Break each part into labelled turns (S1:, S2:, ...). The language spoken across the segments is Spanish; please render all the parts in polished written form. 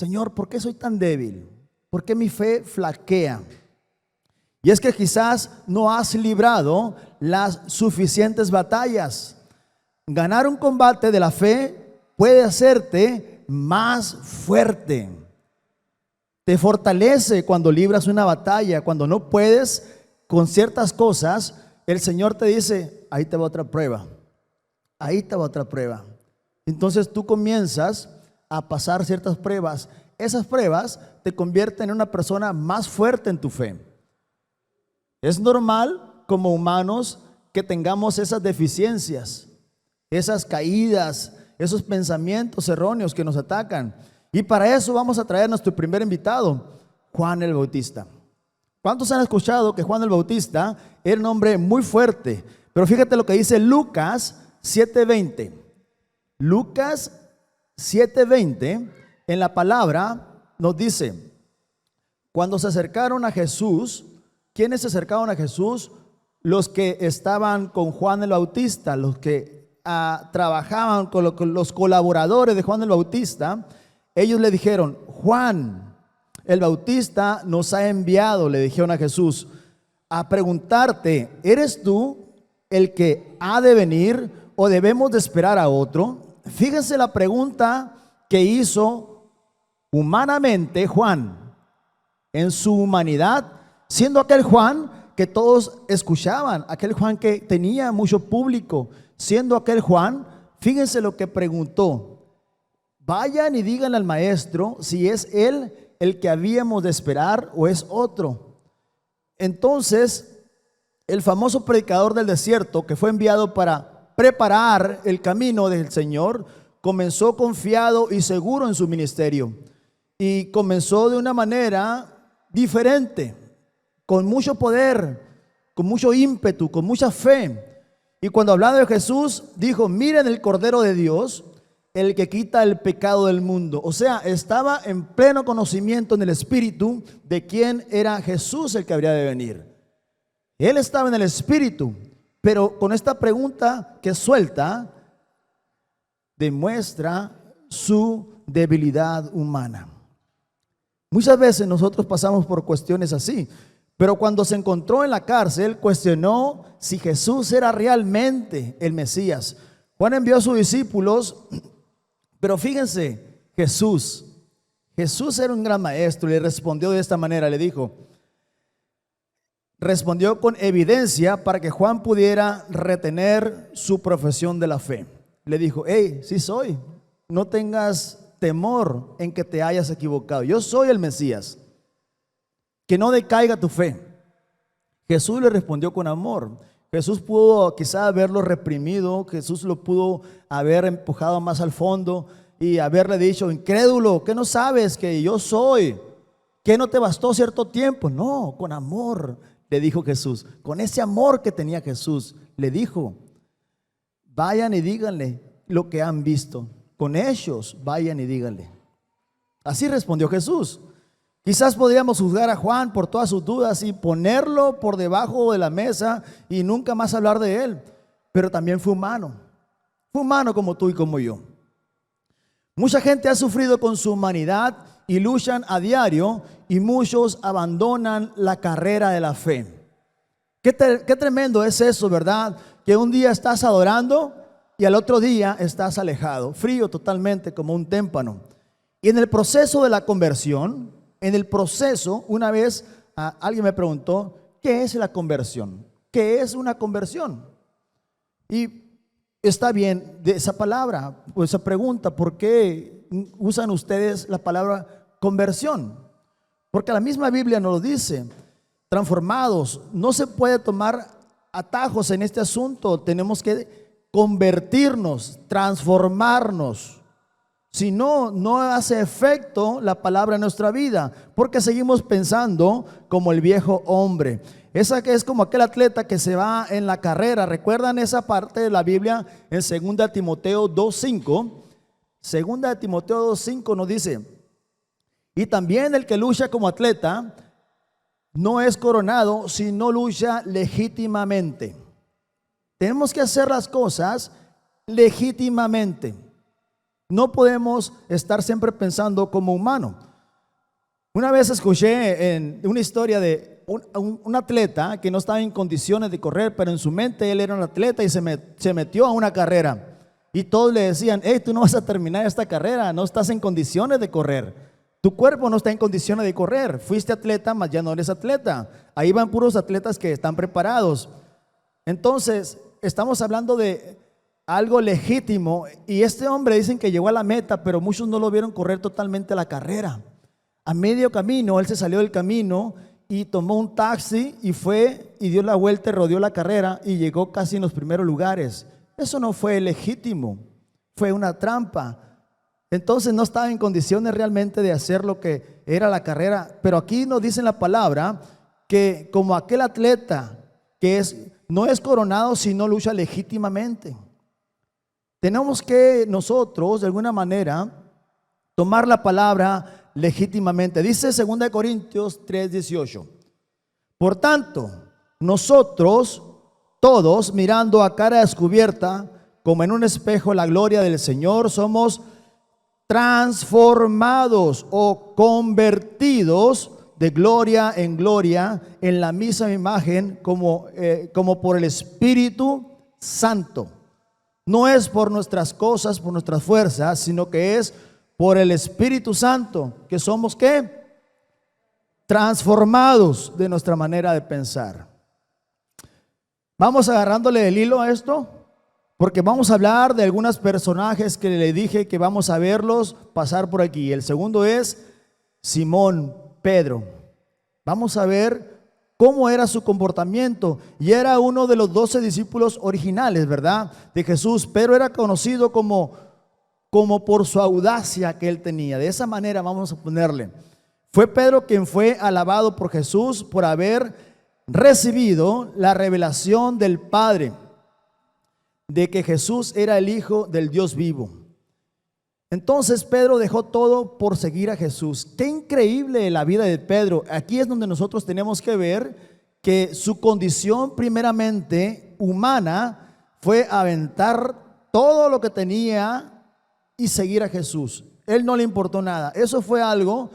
S1: Señor, ¿por qué soy tan débil? ¿Por qué mi fe flaquea? Y es que quizás no has librado las suficientes batallas. Ganar un combate de la fe puede hacerte más fuerte. Te fortalece cuando libras una batalla. Cuando no puedes con ciertas cosas, el Señor te dice, ahí te va otra prueba. Ahí te va otra prueba. Entonces tú comienzas a pasar ciertas pruebas. Esas pruebas te convierten en una persona más fuerte en tu fe. Es normal como humanos que tengamos esas deficiencias, esas caídas, esos pensamientos erróneos que nos atacan. Y para eso vamos a traer a nuestro primer invitado, Juan el Bautista. ¿Cuántos han escuchado que Juan el Bautista era un hombre muy fuerte? Pero fíjate lo que dice Lucas 7:20. Lucas 7:20 en la palabra nos dice, cuando se acercaron a Jesús, ¿quiénes se acercaron a Jesús? Los que estaban con Juan el Bautista, los que trabajaban con los colaboradores de Juan el Bautista. Ellos le dijeron, Juan el Bautista nos ha enviado, le dijeron a Jesús, a preguntarte, ¿eres tú el que ha de venir o debemos de esperar a otro? Fíjense la pregunta que hizo humanamente Juan, en su humanidad, siendo aquel Juan que todos escuchaban, aquel Juan que tenía mucho público, siendo aquel Juan, fíjense lo que preguntó. Vayan y díganle al maestro si es él el que habíamos de esperar o es otro. Entonces, el famoso predicador del desierto que fue enviado para preparar el camino del Señor, comenzó confiado y seguro en su ministerio. Y comenzó de una manera diferente, con mucho poder, con mucho ímpetu, con mucha fe. Y cuando hablaba de Jesús, dijo, miren el Cordero de Dios, el que quita el pecado del mundo. O sea, estaba en pleno conocimiento en el Espíritu de quién era Jesús el que habría de venir. Él estaba en el Espíritu, pero con esta pregunta que suelta, demuestra su debilidad humana. Muchas veces nosotros pasamos por cuestiones así, pero cuando se encontró en la cárcel, cuestionó si Jesús era realmente el Mesías. Juan envió a sus discípulos, pero fíjense, Jesús era un gran maestro y le respondió de esta manera, le dijo, respondió con evidencia para que Juan pudiera retener su profesión de la fe. Le dijo, hey, sí soy, no tengas temor en que te hayas equivocado, yo soy el Mesías, que no decaiga tu fe. Jesús le respondió con amor. Jesús pudo quizá haberlo reprimido, Jesús lo pudo haber empujado más al fondo y haberle dicho, incrédulo, ¿qué no sabes que yo soy? ¿Qué no te bastó cierto tiempo? No, con amor le dijo Jesús, con ese amor que tenía Jesús, le dijo, vayan y díganle lo que han visto, con ellos vayan y díganle. Así respondió Jesús. Quizás podríamos juzgar a Juan por todas sus dudas y ponerlo por debajo de la mesa y nunca más hablar de él, pero también fue humano como tú y como yo. Mucha gente ha sufrido con su humanidad y luchan a diario y muchos abandonan la carrera de la fe. Qué tremendo es eso, ¿verdad? Que un día estás adorando y al otro día estás alejado, frío totalmente como un témpano. Y en el proceso de la conversión, una vez alguien me preguntó, ¿qué es la conversión? ¿Qué es una conversión? Y está bien de esa palabra, o esa pregunta, ¿por qué usan ustedes la palabra conversión? Porque la misma Biblia nos lo dice, transformados. No se puede tomar atajos en este asunto, tenemos que convertirnos, transformarnos. Si no, no hace efecto la palabra en nuestra vida, porque seguimos pensando como el viejo hombre. Esa que es como aquel atleta que se va en la carrera. ¿Recuerdan esa parte de la Biblia en 2 Timoteo 2:5? 2 Timoteo 2:5 nos dice, y también el que lucha como atleta no es coronado si no lucha legítimamente. Tenemos que hacer las cosas legítimamente. No podemos estar siempre pensando como humano. Una vez escuché en una historia de un atleta que no estaba en condiciones de correr, pero en su mente él era un atleta y se metió a una carrera. Y todos le decían: hey, tú no vas a terminar esta carrera, no estás en condiciones de correr. Tu cuerpo no está en condiciones de correr. Fuiste atleta, mas ya no eres atleta. Ahí van puros atletas que están preparados. Entonces, estamos hablando de algo legítimo. Y este hombre dicen que llegó a la meta, pero muchos no lo vieron correr totalmente la carrera. A medio camino, él se salió del camino y tomó un taxi y fue y dio la vuelta y rodeó la carrera y llegó casi en los primeros lugares. Eso no fue legítimo, fue una trampa. Entonces no estaba en condiciones realmente de hacer lo que era la carrera. Pero aquí nos dice en la palabra que como aquel atleta que no es coronado sino lucha legítimamente. Tenemos que nosotros de alguna manera tomar la palabra legítimamente. Dice 2 Corintios 3:18. Por tanto, nosotros todos, mirando a cara descubierta, como en un espejo la gloria del Señor, somos transformados o convertidos de gloria en gloria en la misma imagen como por el Espíritu Santo. No es por nuestras cosas, por nuestras fuerzas, sino que es por el Espíritu Santo, que somos ¿qué? Transformados de nuestra manera de pensar. Vamos agarrándole el hilo a esto, porque vamos a hablar de algunos personajes que le dije que vamos a verlos pasar por aquí. El segundo es Simón Pedro. Vamos a ver cómo era su comportamiento. Y era uno de los 12 discípulos originales, ¿verdad?, de Jesús. Pedro era conocido como por su audacia que él tenía. De esa manera vamos a ponerle. Fue Pedro quien fue alabado por Jesús por haber recibido la revelación del Padre de que Jesús era el Hijo del Dios vivo. Entonces Pedro dejó todo por seguir a Jesús. Qué increíble la vida de Pedro. Aquí es donde nosotros tenemos que ver que su condición primeramente humana fue aventar todo lo que tenía y seguir a Jesús. Él no le importó nada. Eso fue algo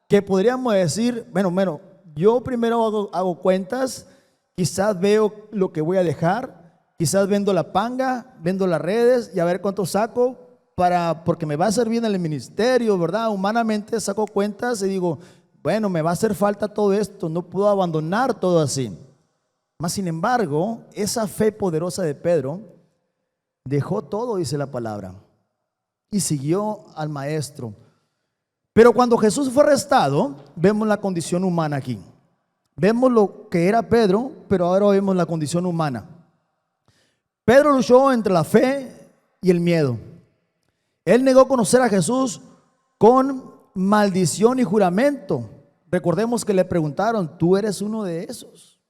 S1: que podríamos decir, bueno, yo primero hago cuentas, quizás veo lo que voy a dejar, quizás vendo la panga, vendo las redes y a ver cuánto saco porque me va a servir en el ministerio, ¿verdad? Humanamente saco cuentas y digo, bueno, me va a hacer falta todo esto, no puedo abandonar todo así. Mas sin embargo, esa fe poderosa de Pedro dejó todo, dice la palabra, y siguió al maestro. Pero cuando Jesús fue arrestado, vemos la condición humana aquí. Vemos lo que era Pedro, pero ahora vemos la condición humana. Pedro luchó entre la fe y el miedo. Él negó conocer a Jesús con maldición y juramento. Recordemos que le preguntaron, ¿tú eres uno de esos?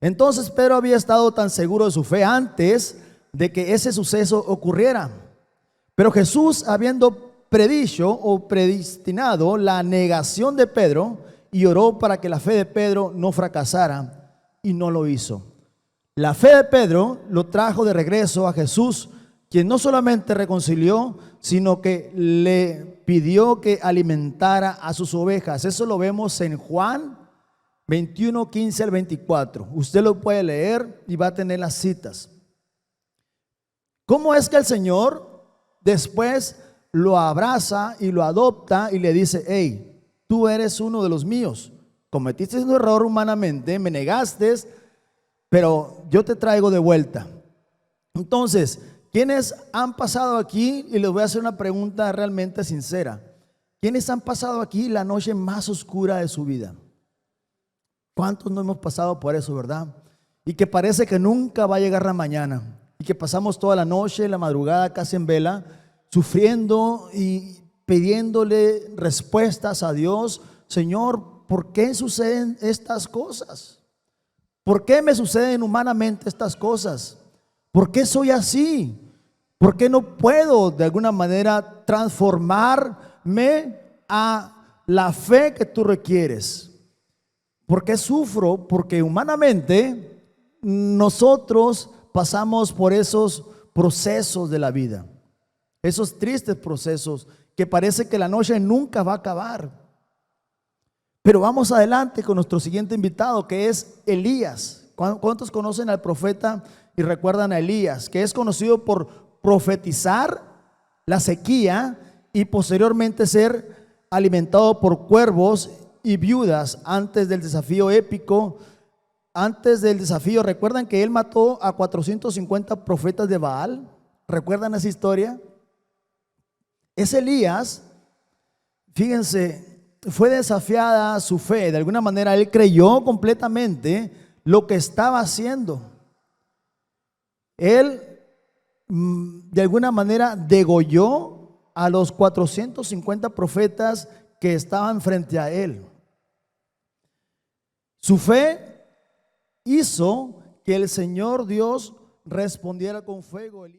S1: Entonces Pedro había estado tan seguro de su fe antes de que ese suceso ocurriera. Pero Jesús, habiendo predicho o predestinado la negación de Pedro, y oró para que la fe de Pedro no fracasara, y no lo hizo. La fe de Pedro lo trajo de regreso a Jesús, quien no solamente reconcilió, sino que le pidió que alimentara a sus ovejas. Eso lo vemos en Juan 21, 15 al 24. Usted lo puede leer y va a tener las citas. ¿Cómo es que el Señor después lo abraza y lo adopta y le dice, hey, tú eres uno de los míos, cometiste un error humanamente, me negaste, pero yo te traigo de vuelta? Entonces, ¿quiénes han pasado aquí? Y les voy a hacer una pregunta realmente sincera. ¿Quiénes han pasado aquí la noche más oscura de su vida? ¿Cuántos no hemos pasado por eso, verdad? Y que parece que nunca va a llegar la mañana, y que pasamos toda la noche, la madrugada casi en vela, sufriendo y pidiéndole respuestas a Dios. Señor, ¿por qué suceden estas cosas? ¿Por qué me suceden humanamente estas cosas? ¿Por qué soy así? ¿Por qué no puedo de alguna manera transformarme a la fe que tú requieres? ¿Por qué sufro? Porque humanamente nosotros pasamos por esos procesos de la vida. esos tristes procesos que parece que la noche nunca va a acabar. Pero vamos adelante con nuestro siguiente invitado, que es Elías. ¿Cuántos conocen al profeta y recuerdan a Elías, que es conocido por profetizar la sequía y posteriormente ser alimentado por cuervos y viudas antes del desafío épico? Antes del desafío, ¿recuerdan que él mató a 450 profetas de Baal? ¿Recuerdan esa historia? Es Elías, fíjense, fue desafiada su fe. De alguna manera él creyó completamente lo que estaba haciendo. Él de alguna manera degolló a los 450 profetas que estaban frente a él. Su fe hizo que el Señor Dios respondiera con fuego.